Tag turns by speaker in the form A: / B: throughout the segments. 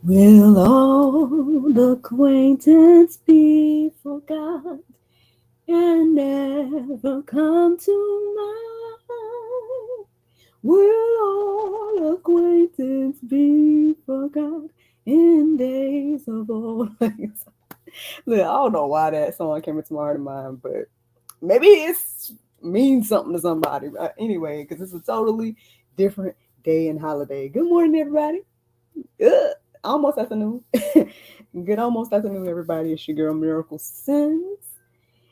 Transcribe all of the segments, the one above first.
A: Will old acquaintance be forgot and never come to mind? Will all acquaintance be forgot in days of old? Look, I don't know why that song came into my heart and mind, but maybe it's means something to somebody. Anyway, because it's a totally different day and holiday. Good morning, everybody. Good. Almost afternoon. Good almost afternoon, everybody. It's your girl Miracle Sins,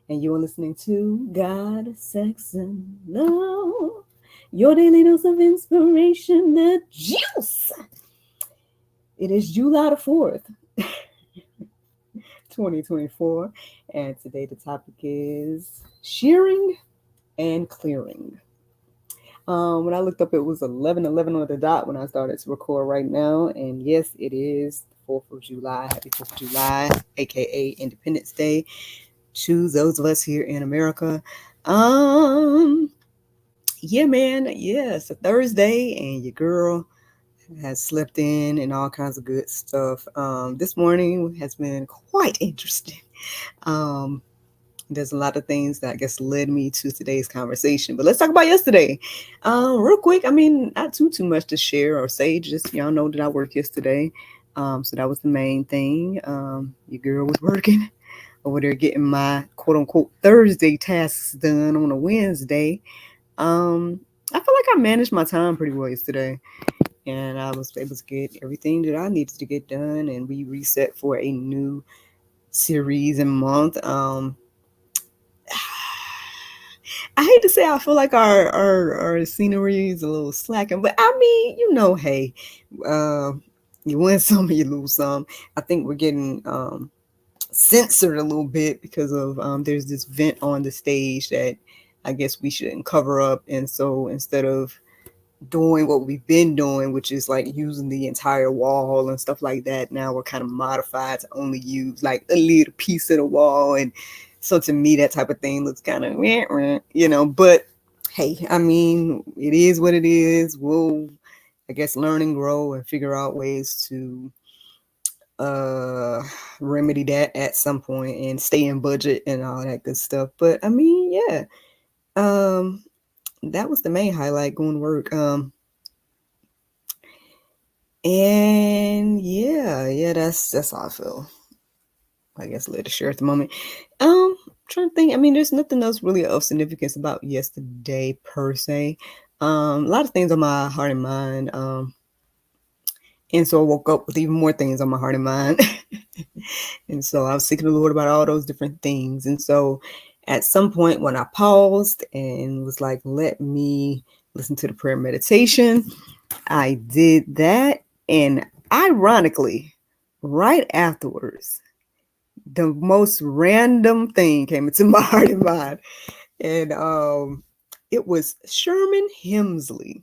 A: and you are listening to God, Sex, and Love. Your daily dose of inspiration, the juice. It is July the 4th, 2024, and today the topic is shearing and clearing. When I looked up, it was 11:11 on the dot when I started to record right now. And yes, it is the 4th of July. Happy 4th of July, aka Independence Day, to those of us here in America. Um, yeah, man. Yeah, it's a Thursday, and your girl has slept in and all kinds of good stuff. This morning has been quite interesting. Um, there's a lot of things that I guess led me to today's conversation. But let's talk about yesterday. Real quick, I mean, not too much to share or say. Just y'all know that I worked yesterday. So that was the main thing. Your girl was working over there getting my quote unquote Thursday tasks done on a Wednesday. I feel like I managed my time pretty well yesterday. And I was able to get everything that I needed to get done, and we reset for a new series and month. I hate to say I feel like our scenery is a little slacking, but I mean, hey, uh, you win some, you lose some. I think we're getting censored a little bit because of there's this vent on the stage that I guess we shouldn't cover up, and so instead of doing what we've been doing, which is like using the entire wall and stuff like that, now we're kind of modified to only use like a little piece of the wall. And so to me, that type of thing looks kind of, but hey, I mean, it is what it is. We'll, I guess, learn and grow and figure out ways to uh remedy that at some point and stay in budget and all that good stuff. But I mean, yeah, um that was the main highlight, going to work. And yeah, that's how I feel. I guess let it share at the moment. Trying to think. I mean, there's nothing else really of significance about yesterday per se. A lot of things on my heart and mind. And so I woke up with even more things on my heart and mind. And so I was seeking the Lord about all those different things. And so at some point when I paused and was like, let me listen to the prayer meditation, I did that. And ironically, right afterwards, the most random thing came into my heart and mind. And it was Sherman Hemsley.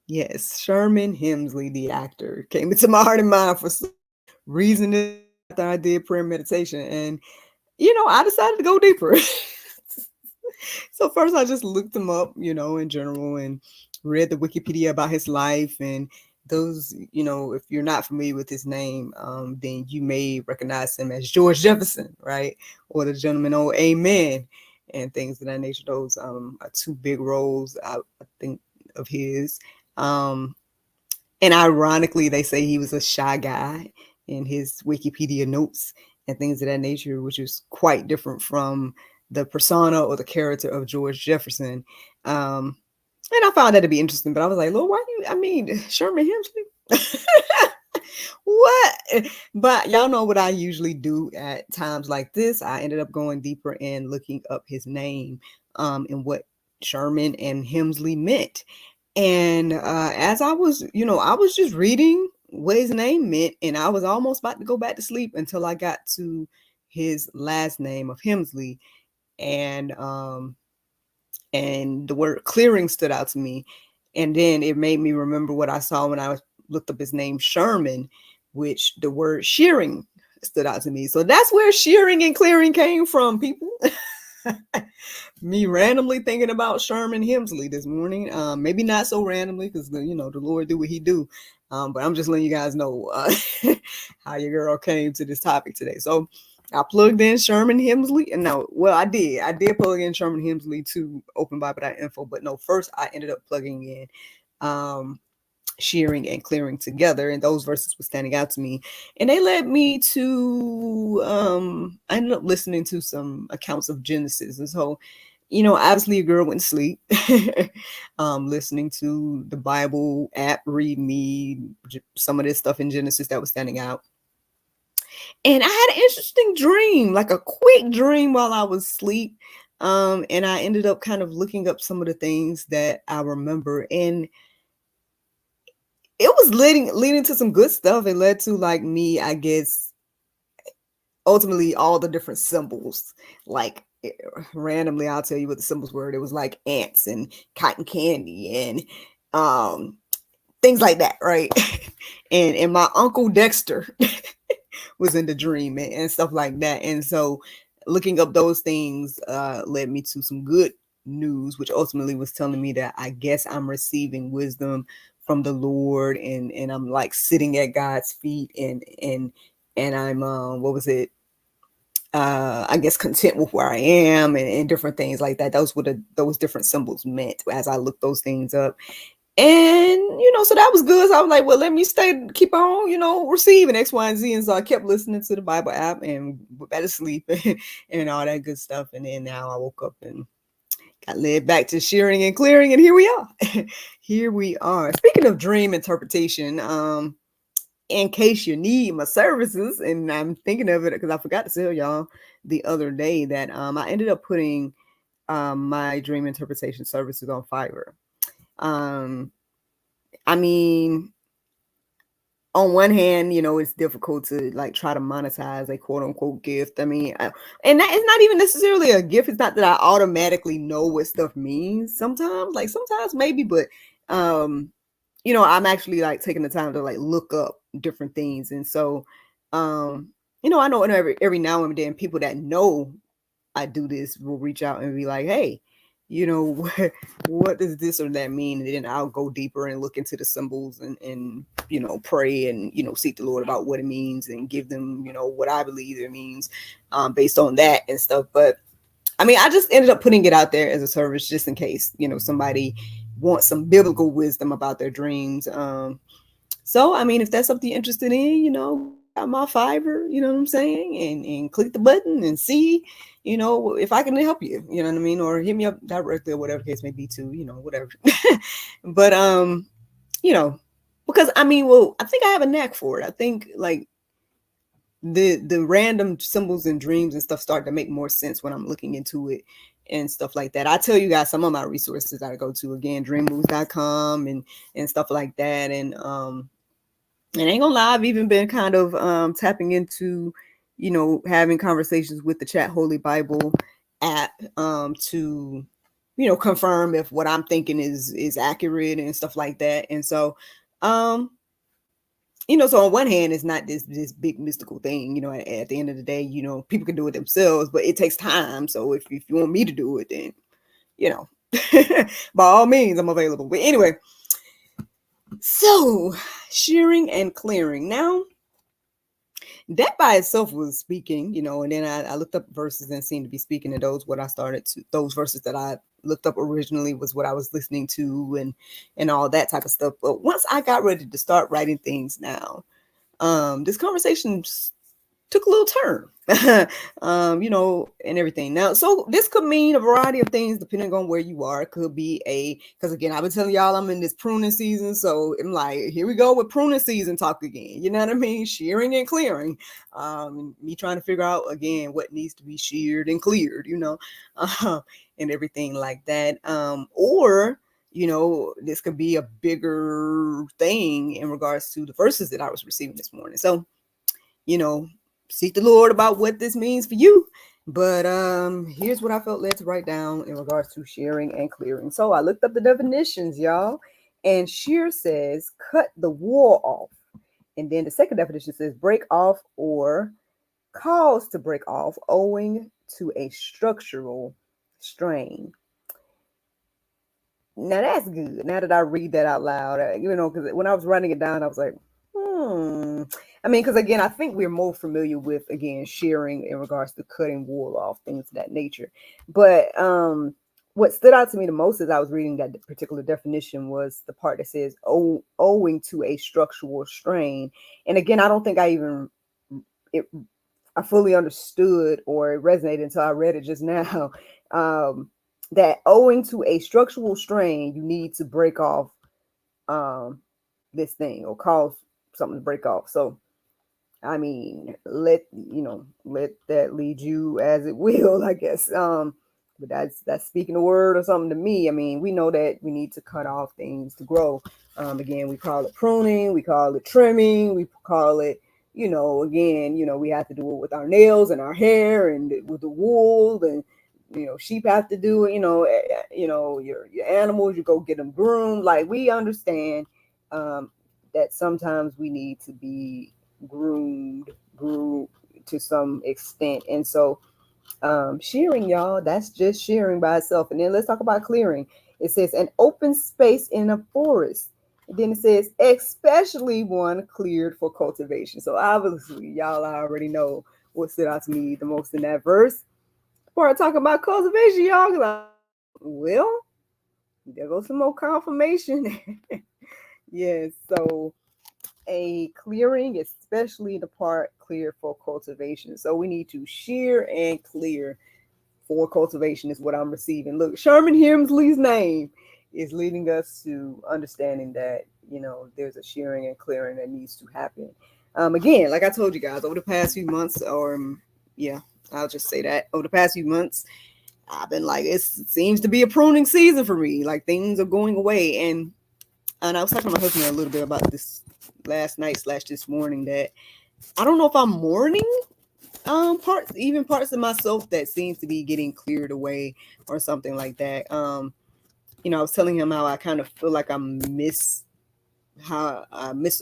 A: Yes, Sherman Hemsley, the actor, came into my heart and mind for some reason after I did prayer meditation. And, I decided to go deeper. So first I just looked him up, in general, and read the Wikipedia about his life. And those, if you're not familiar with his name, then you may recognize him as George Jefferson, right? Or the gentleman on Amen and things of that nature. Those are two big roles, I think, of his. And ironically, they say he was a shy guy in his Wikipedia notes and things of that nature, which is quite different from the persona or the character of George Jefferson. And I found that to be interesting, but I was like, Lord, Sherman Hemsley? What? But y'all know what I usually do at times like this. I ended up going deeper and looking up his name and what Sherman and Hemsley meant. And as I was, I was just reading what his name meant, and I was almost about to go back to sleep until I got to his last name of Hemsley. And the word clearing stood out to me. And then it made me remember what I saw when I looked up his name, Sherman, which the word shearing stood out to me. So that's where shearing and clearing came from, people. Me randomly thinking about Sherman Hemsley this morning. Maybe not so randomly because the Lord do what he do. But I'm just letting you guys know how your girl came to this topic today. So I plugged in Sherman Hemsley, and I did plug in Sherman Hemsley to openbible.info, but no, first I ended up plugging in Shearing and Clearing together, and those verses were standing out to me, and they led me to I ended up listening to some accounts of Genesis. And so obviously a girl went to sleep listening to the Bible app read me some of this stuff in Genesis that was standing out. And I had an interesting dream, like a quick dream while I was asleep. And I ended up kind of looking up some of the things that I remember, and it was leading to some good stuff. It led to, like, me, I guess, ultimately all the different symbols. Like, randomly, I'll tell you what the symbols were. It was like ants and cotton candy and things like that, right? and my Uncle Dexter was in the dream and stuff like that. And so looking up those things led me to some good news, which ultimately was telling me that I guess I'm receiving wisdom from the Lord, and I'm like sitting at God's feet, and I'm I guess content with where I am, and different things like that. Those those different symbols meant as I looked those things up. And so that was good. So I was like, well, let me keep on, receiving X, Y, and Z. And so I kept listening to the Bible app and went back to sleep and all that good stuff. And then now I woke up and got led back to Shearing and Clearing, and here we are. Here we are. Speaking of dream interpretation, in case you need my services, and I'm thinking of it because I forgot to tell y'all the other day that I ended up putting my dream interpretation services on Fiverr. I mean, on one hand, it's difficult to like try to monetize a quote unquote gift. I mean, and that is not even necessarily a gift. It's not that I automatically know what stuff means. Sometimes maybe, but I'm actually like taking the time to like look up different things. And so, I know every now and then people that know I do this will reach out and be like, hey, what does this or that mean? And then I'll go deeper and look into the symbols and pray and, seek the Lord about what it means and give them, what I believe it means based on that and stuff. But I mean, I just ended up putting it out there as a service just in case, somebody wants some biblical wisdom about their dreams. So, I mean, if that's something you're interested in, out my Fiverr, you know what I'm saying? And click the button and see, if I can help you, you know what I mean? Or hit me up directly or whatever case may be too, whatever. But, because I mean, well, I think I have a knack for it. I think like the random symbols and dreams and stuff start to make more sense when I'm looking into it and stuff like that. I tell you guys some of my resources that I go to, again, dreammoves.com and stuff like that. And ain't gonna lie, I've even been kind of tapping into, having conversations with the Chat Holy Bible app to, confirm if what I'm thinking is accurate and stuff like that. And so, so on one hand, it's not this big mystical thing, at the end of the day, people can do it themselves, but it takes time. So if you want me to do it, then, by all means, I'm available. But anyway, so shearing and clearing. Now, that by itself was speaking, and then I looked up verses and seemed to be speaking to those. Those verses that I looked up originally was what I was listening to and all that type of stuff. But once I got ready to start writing things down, this conversation took a little turn, and everything. Now, so this could mean a variety of things depending on where you are. It could be because again, I've been telling y'all I'm in this pruning season. So I'm like, here we go with pruning season talk again. You know what I mean? Shearing and clearing. Me trying to figure out again what needs to be sheared and cleared, and everything like that. Or this could be a bigger thing in regards to the verses that I was receiving this morning. So, seek the Lord about what this means for you. But here's what I felt led to write down in regards to shearing and clearing. So I looked up the definitions, y'all. And shear says cut the wool off. And then the second definition says break off or cause to break off owing to a structural strain. Now that's good. Now that I read that out loud, because when I was writing it down, I was like, I mean, because again, I think we're more familiar with, again, shearing in regards to cutting wool off, things of that nature. But what stood out to me the most as I was reading that particular definition was the part that says, owing to a structural strain. And again, I don't think I fully understood or it resonated until I read it just now. That owing to a structural strain, you need to break off this thing or cause something to break off. So, I mean, let that lead you as it will, I guess. But that's speaking the word or something to me. I mean, we know that we need to cut off things to grow. Again, we call it pruning, we call it trimming, we call it, again, we have to do it with our nails and our hair and with the wool, and sheep have to do it. Your animals, you go get them groomed. Like, we understand that sometimes we need to be groomed to some extent. And so shearing, y'all, that's just shearing by itself. And then let's talk about clearing. It says an open space in a forest. And then it says especially one cleared for cultivation. So obviously, y'all already know what stood out to me the most in that verse. Before I talk about cultivation, y'all, well, there goes some more confirmation. Yes, so a clearing, especially the part cleared for cultivation. So we need to shear and clear for cultivation is what I'm receiving. Look, Sherman Hemsley's name is leading us to understanding that, there's a shearing and clearing that needs to happen. Again, like I told you guys, over the past few months, I'll just say that over the past few months, I've been like, it seems to be a pruning season for me. Like, things are going away. And I was talking to my husband a little bit about this last night / this morning, that I don't know if I'm mourning parts of myself that seems to be getting cleared away or something like that. I was telling him how I kind of feel like I miss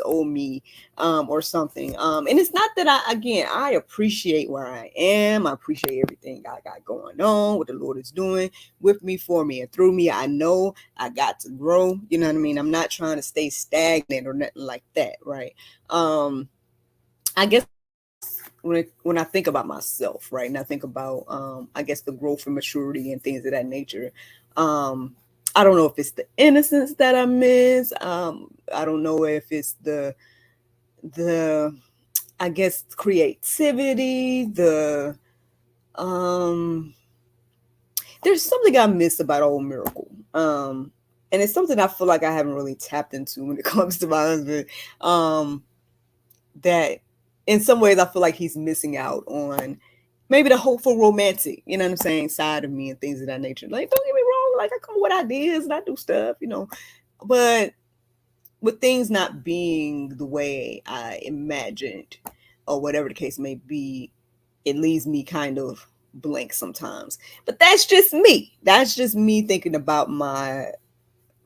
A: old me, or something. And it's not that I appreciate where I am. I appreciate everything I got going on, what the Lord is doing with me, for me, and through me. I know I got to grow. You know what I mean? I'm not trying to stay stagnant or nothing like that, right? I guess when I think about myself, right, and I think about I guess the growth and maturity and things of that nature, I don't know if it's the innocence that I miss. I don't know if it's the I guess creativity, there's something I miss about Old Miracle. And it's something I feel like I haven't really tapped into when it comes to my husband. That in some ways I feel like he's missing out on maybe the hopeful romantic, side of me and things of that nature. Like, don't get me wrong, like, I come with ideas and I do stuff, but with things not being the way I imagined or whatever the case may be, it leaves me kind of blank sometimes. But that's just me. That's just me thinking about my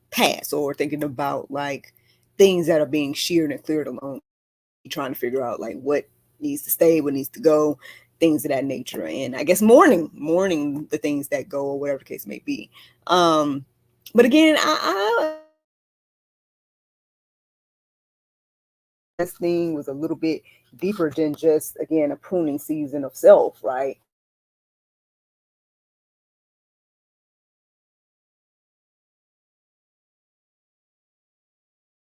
A: past, or thinking about like things that are being sheared and cleared along, trying to figure out like what needs to stay, what needs to go, things of that nature. And I guess mourning the things that go, or whatever the case may be. But again, this thing was a little bit deeper than just, again, a pruning season of self, right?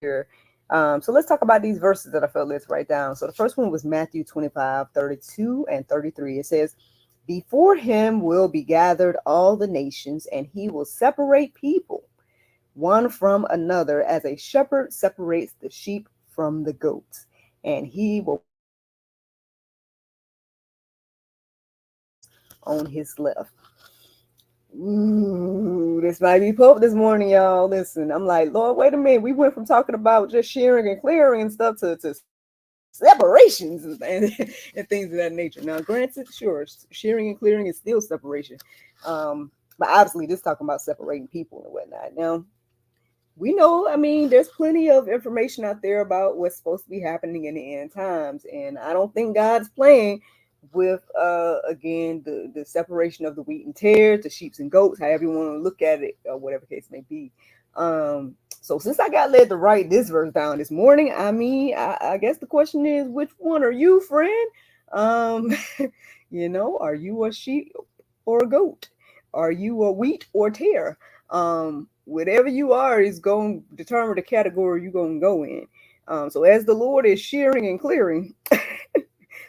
A: Here. So let's talk about these verses that I felt let's write down. So the first one was Matthew 25:32 and 33. It says, before him will be gathered all the nations, and he will separate people one from another, as a shepherd separates the sheep from the goats. And he will on his left. Ooh, this might be Pope this morning, y'all. Listen, I'm like, Lord, wait a minute. We went from talking about just shearing and clearing and stuff to separations and things of that nature. Now, granted, sure, shearing and clearing is still separation. But obviously, this talking about separating people and whatnot. Now, we know, I mean, there's plenty of information out there about what's supposed to be happening in the end times. And I don't think God's playing with again the separation of the wheat and tares, the sheep and goats, however you want to look at it, or whatever case may be. So since I got led to write this verse down this morning, I mean, I guess the question is, which one are you, friend? Um, are you a sheep or a goat? Are you a wheat or tare? Whatever you are is going to determine the category you're going to go in. So as the Lord is shearing and clearing,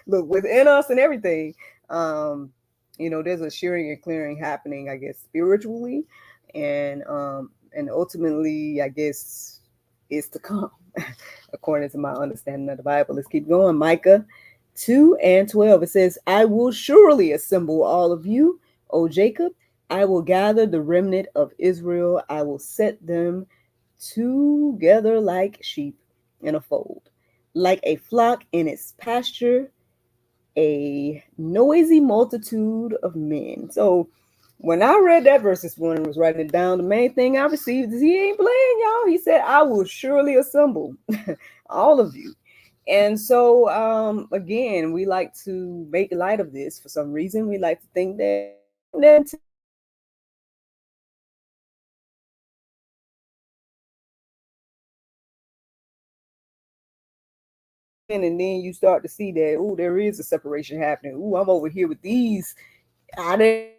A: look within us and everything, there's a shearing and clearing happening, I guess, spiritually, and ultimately, I guess, is to come, according to my understanding of the Bible. Let's keep going. Micah 2:12. It says, I will surely assemble all of you, O Jacob. I will gather the remnant of Israel. I will set them together like sheep in a fold, like a flock in its pasture, a noisy multitude of men. So when I read that verse this morning, was writing it down, the main thing I received is he ain't playing, y'all. He said, I will surely assemble all of you. And so, again, we like to make light of this for some reason. We like to think that and then you start to see that, oh, there is a separation happening. Oh, I'm over here with these. I didn't.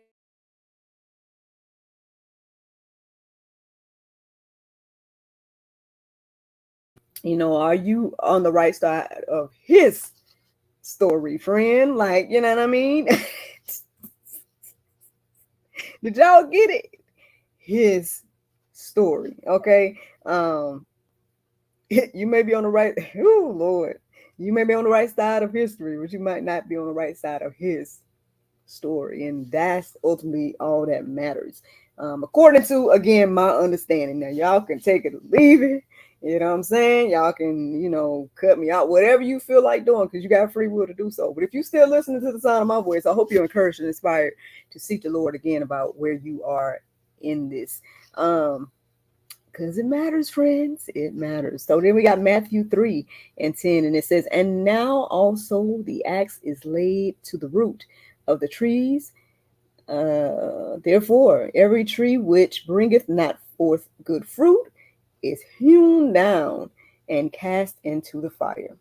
A: Are you on the right side of his story, friend? Like, you know what I mean? Did y'all get it? His story, okay? You may be on the right, oh Lord, you may be on the right side of history, but you might not be on the right side of his story, and that's ultimately all that matters, according to, again, my understanding. Now y'all can take it or leave it, you know what I'm saying? Y'all can, cut me out, whatever you feel like doing, because you got free will to do so. But if you're still listening to the sound of my voice, I hope you're encouraged and inspired to seek the Lord again about where you are in this, because it matters, friends. It matters. So then we got Matthew 3:10, and it says, and now also the axe is laid to the root of the trees. Therefore, every tree which bringeth not forth good fruit is hewn down and cast into the fire.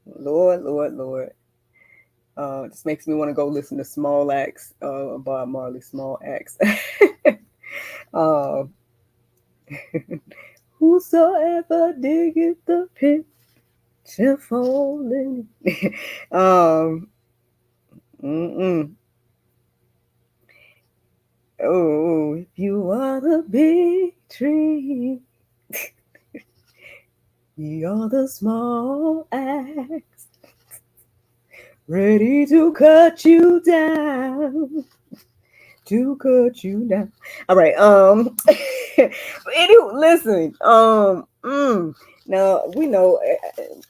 A: Lord, Lord, Lord. This makes me want to go listen to Small Axe, Bob Marley, Small Axe. Whosoever diggeth the pit shall fall in. Oh, if you are the big tree, you are the small axe, ready to cut you down. To cut you down. All right. Anyway, listen. Now we know,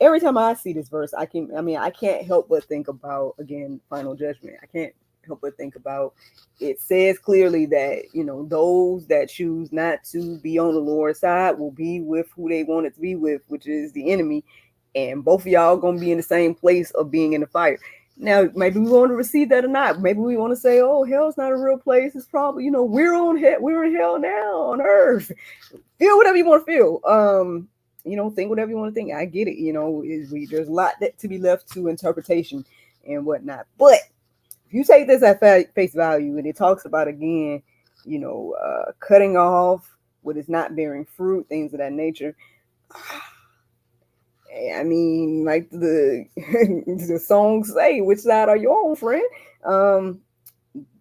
A: every time I see this verse, I can't help but think about, again, final judgment. I can't help but think about, it says clearly that, those that choose not to be on the Lord's side will be with who they wanted to be with, which is the enemy. And both of y'all gonna be in the same place of being in the fire. Now, maybe we want to receive that or not. Maybe we want to say, "Oh, hell's not a real place. It's probably, we're in hell now on earth." Feel whatever you want to feel. Think whatever you want to think. I get it. There's a lot to be left to interpretation and whatnot. But if you take this at face value, and it talks about, again, cutting off what is not bearing fruit, things of that nature. I mean, like the the songs say, which side are you on, friend?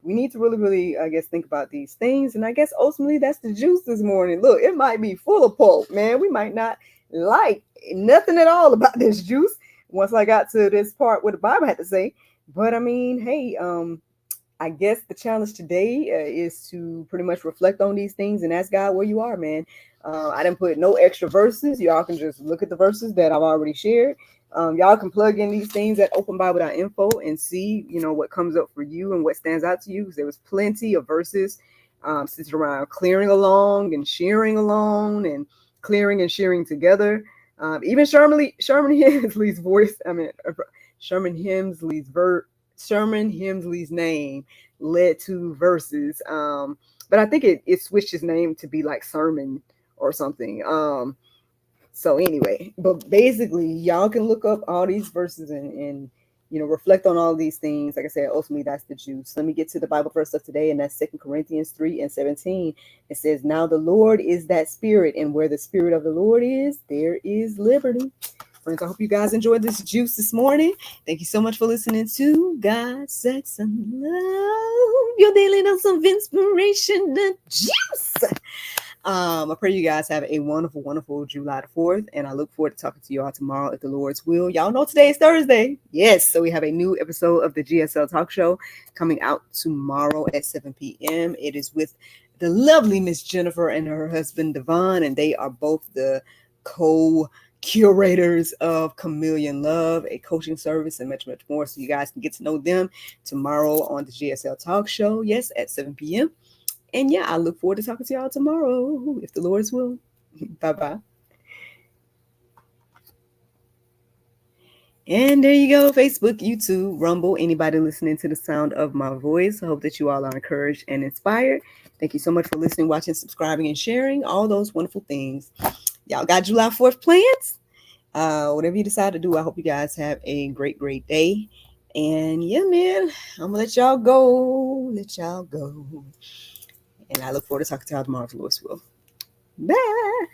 A: We need to really, really, I guess, think about these things. And I guess ultimately that's the juice this morning. Look, it might be full of pulp, man. We might not like nothing at all about this juice once I got to this part what the Bible had to say. But I mean, hey, I guess the challenge today is to pretty much reflect on these things and ask God where you are, man. I didn't put no extra verses. Y'all can just look at the verses that I've already shared. Y'all can plug in these things at openbible.info and see, what comes up for you and what stands out to you. Because there was plenty of verses centered around clearing along and shearing along and clearing and shearing together. Even Sherman Hemsley's voice. Sherman Hemsley's name led to verses. But I think it switched his name to be like Sermon or something. So anyway, but basically, y'all can look up all these verses and reflect on all these things. Like I said, ultimately that's the juice. Let me get to the Bible verse of today, and that's 2 Corinthians 3:17. It says, "Now the Lord is that Spirit, and where the Spirit of the Lord is, there is liberty." Friends, I hope you guys enjoyed this juice this morning. Thank you so much for listening to God, Sex, and Love, your daily dose of inspiration, the juice. I pray you guys have a wonderful, wonderful July the 4th, and I look forward to talking to you all tomorrow if the Lord's will. Y'all know today is Thursday. Yes, so we have a new episode of the GSL Talk Show coming out tomorrow at 7 p.m. It is with the lovely Miss Jennifer and her husband, Devon, and they are both the co-curators of Chameleon Love, a coaching service, and much, much more. So you guys can get to know them tomorrow on the GSL Talk Show, yes, at 7 p.m. And yeah, I look forward to talking to y'all tomorrow, if the Lord's will. Bye-bye. And there you go, Facebook, YouTube, Rumble, anybody listening to the sound of my voice. I hope that you all are encouraged and inspired. Thank you so much for listening, watching, subscribing, and sharing all those wonderful things. Y'all got July 4th plans? Whatever you decide to do, I hope you guys have a great, great day. And yeah, man, I'm gonna let y'all go. And I look forward to talking to y'all tomorrow if the Lord's will. Bye.